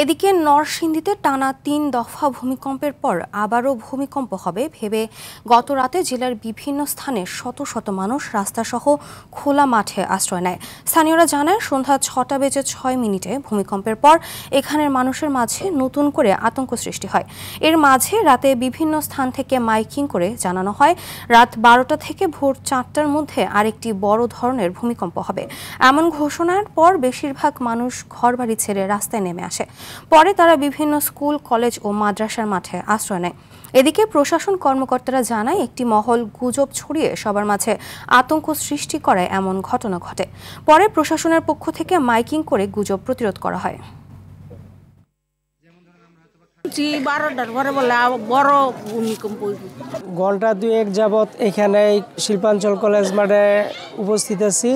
এদিকে নরসিংদীতে টানা ৩ দফা ভূমিকম্পের পর আবারও ভূমিকম্প হবে ভেবে গতরাতে জেলার বিভিন্ন স্থানে শত শত মানুষ রাস্তাসহ খোলা মাঠে আশ্রয় নেয়। স্থানীয়রা জানায়, সন্ধ্যা ৬টা বেজে ৬ মিনিটে ভূমিকম্পের পর এখানের মানুষের মাঝে নতুন করে আতঙ্ক সৃষ্টি হয়। এর মাঝে রাতে বিভিন্ন স্থান থেকে মাইকিং করে জানানো হয় রাত ১২টা থেকে ভোর ৪টার মধ্যে আরেকটি বড় ধরনের ভূমিকম্প হবে। এমন ঘোষণার পর বেশিরভাগ মানুষ ঘরবাড়ি ছেড়ে রাস্তায় নেমে আসে। পরে তারা বিভিন্ন স্কুল, কলেজ ও মাদ্রাসার মাঠে আশ্রয় নেয়। এদিকে প্রশাসন কর্মকর্তারা জানায়, একটি মহল গুজব ছড়িয়ে সবার মাঝে আতঙ্ক সৃষ্টি করায় এমন ঘটনা ঘটে। পরে প্রশাসনের পক্ষ থেকে মাইকিং করে গুজব প্রতিরোধ করা হয়। 12টার পরে বলে বড় ভূমিকম্প। ঘন্টা দুয়েক যাবৎ এখানে শিল্পাঞ্চল কলেজ মাঠে উপস্থিত আছি।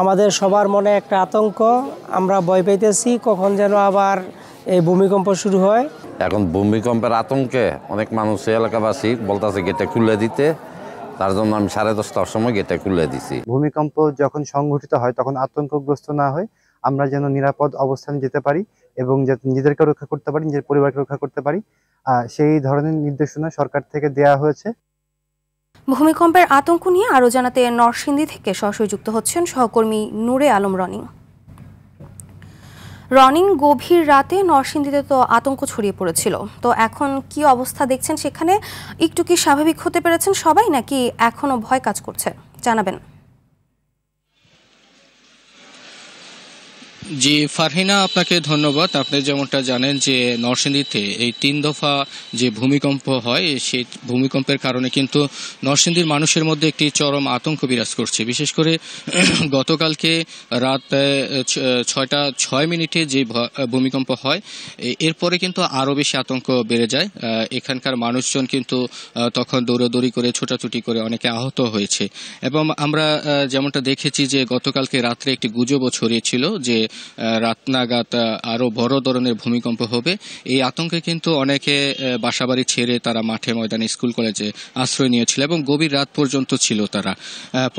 আমাদের সবার মনে একটা আতঙ্ক, আমরা ভয় পাইতেছি কখন যেন আবার এই ভূমিকম্প শুরু হয়। এখন ভূমিকম্পের আতঙ্কে অনেক মানুষ এলাকাবাসী বলতেছে গেটটা খুলে দিতে, তার জন্য আমি 10:30টার সময় গেটটা খুলে দিছি। ভূমিকম্প যখন সংঘটিত হয় তখন আতঙ্কগ্রস্ত না হয় আমরা যেন নিরাপদ অবস্থানে যেতে পারি এবং নিজেদেরকে রক্ষা করতে পারি, নিজের পরিবারকে রক্ষা করতে পারি, সেই ধরনের নির্দেশনা সরকার থেকে দেওয়া হয়েছে। ভূমিকম্পের আতঙ্ক নিয়ে আরও জানাতে নরসিংদী থেকে সরাসরি যুক্ত হচ্ছেন সহকর্মী নূরে আলম রনিন। গভীর রাতে নরসিংদীতে তো আতঙ্ক ছড়িয়ে পড়েছিল, তো এখন কি অবস্থা দেখছেন সেখানে? একটু কি স্বাভাবিক হতে পেরেছেন সবাই, নাকি এখনো ভয় কাজ করছে, জানাবেন। জি ফারহিনা, আপনাকে ধন্যবাদ। আপনি যেমনটা জানেন যে নরসিংদীতে এই 3 দফা যে ভূমিকম্প হয়, সেই ভূমিকম্পের কারণে কিন্তু নরসিংদীর মানুষের মধ্যে একটি চরম আতঙ্ক বিরাজ করছে। বিশেষ করে গতকালকে রাত 6:06 যে ভূমিকম্প হয়, এরপরে কিন্তু আরও বেশি আতঙ্ক বেড়ে যায়। এখানকার মানুষজন কিন্তু তখন দৌড়াদৌড়ি করে, ছোটাছুটি করে অনেকে আহত হয়েছে। এবং আমরা যেমনটা দেখেছি যে গতকালকে রাত্রে একটি গুজবও ছড়িয়েছিল যে রাত নাগাদ আরো বড় ধরনের ভূমিকম্প হবে। এই আতঙ্কে কিন্তু অনেকে বাসাবাড়ি ছেড়ে তারা মাঠে ময়দানে, স্কুল, কলেজে আশ্রয় নিয়েছিল এবং গভীর রাত পর্যন্ত ছিল তারা।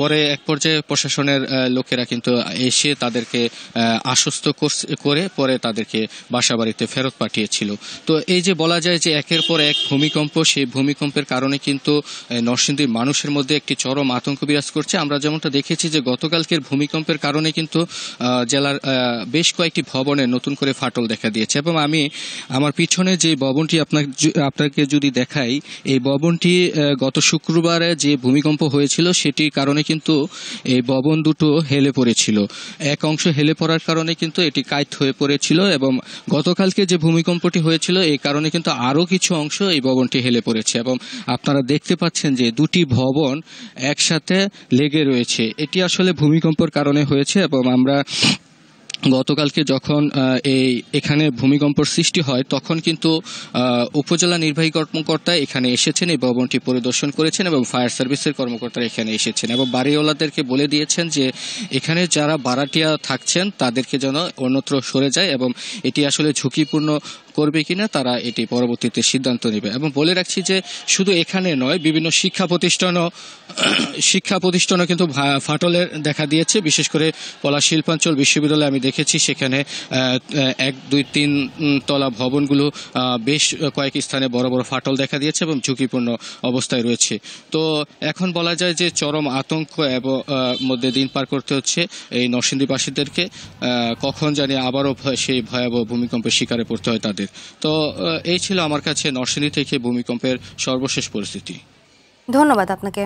পরে এক পর্যায়ে প্রশাসনের লোকেরা কিন্তু এসে তাদেরকে আশ্বস্ত করে পরে তাদেরকে বাসাবাড়িতে ফেরত পাঠিয়েছিল। তো এই যে বলা যায় যে একের পর এক ভূমিকম্প, সেই ভূমিকম্পের কারণে কিন্তু নরসিংদীর মানুষের মধ্যে একটি চরম আতঙ্ক বিরাজ করছে। আমরা যেমনটা দেখেছি যে গতকালকের ভূমিকম্পের কারণে কিন্তু জেলার বেশ কয়েকটি ভবনে নতুন করে ফাটল দেখা দিয়েছে। এবং আমি আমার পিছনে যে ভবনটি আপনাকে যদি দেখাই, এই ভবনটি গত শুক্রবারে যে ভূমিকম্প হয়েছিল সেটির কারণে কিন্তু এই ভবন দুটো হেলে পড়েছিল। এক অংশ হেলে পড়ার কারণে কিন্তু এটি কায়িত হয়ে পড়েছিল এবং গতকালকে যে ভূমিকম্পটি হয়েছিল এই কারণে কিন্তু আরো কিছু অংশ এই ভবনটি হেলে পড়েছে। এবং আপনারা দেখতে পাচ্ছেন যে দুটি ভবন একসাথে লেগে রয়েছে। এটি আসলে ভূমিকম্পের কারণে হয়েছে। এবং আমরা গতকালকে যখন এখানে ভূমিকম্পের সৃষ্টি হয় তখন কিন্তু উপজেলা নির্বাহী কর্মকর্তা এখানে এসেছেন, এই ভবনটি পরিদর্শন করেছেন এবং ফায়ার সার্ভিসের কর্মকর্তারা এখানে এসেছেন এবং বাড়িওয়ালাদেরকে বলে দিয়েছেন যে এখানে যারা ভাড়াটিয়া থাকছেন তাদেরকে যেন অন্যত্র সরে যায় এবং এটি আসলে ঝুঁকিপূর্ণ করবে কিনা তারা এটি পরবর্তীতে সিদ্ধান্ত নেবে। এবং বলে রাখছি যে শুধু এখানে নয়, বিভিন্ন শিক্ষা প্রতিষ্ঠানও কিন্তু ফাটলের দেখা দিয়েছে। বিশেষ করে পলাশ শিল্পাঞ্চল বিশ্ববিদ্যালয়ে আমি দেখেছি সেখানে 1, 2, 3 তলা ভবনগুলো বেশ কয়েক স্থানে বড় বড় ফাটল দেখা দিয়েছে এবং ঝুঁকিপূর্ণ অবস্থায় রয়েছে। তো এখন বলা যায় যে চরম আতঙ্ক এবং মধ্যে দিন পার করতে হচ্ছে এই নরসিংদীবাসীদেরকে। কখন জানি আবারও সেই ভয়াবহ ভূমিকম্পের শিকারে পড়তে হয় তাদের। তো এই ছিল আমার কাছে নরসিংদী থেকে ভূমিকম্পের সর্বশেষ পরিস্থিতি। ধন্যবাদ আপনাকে।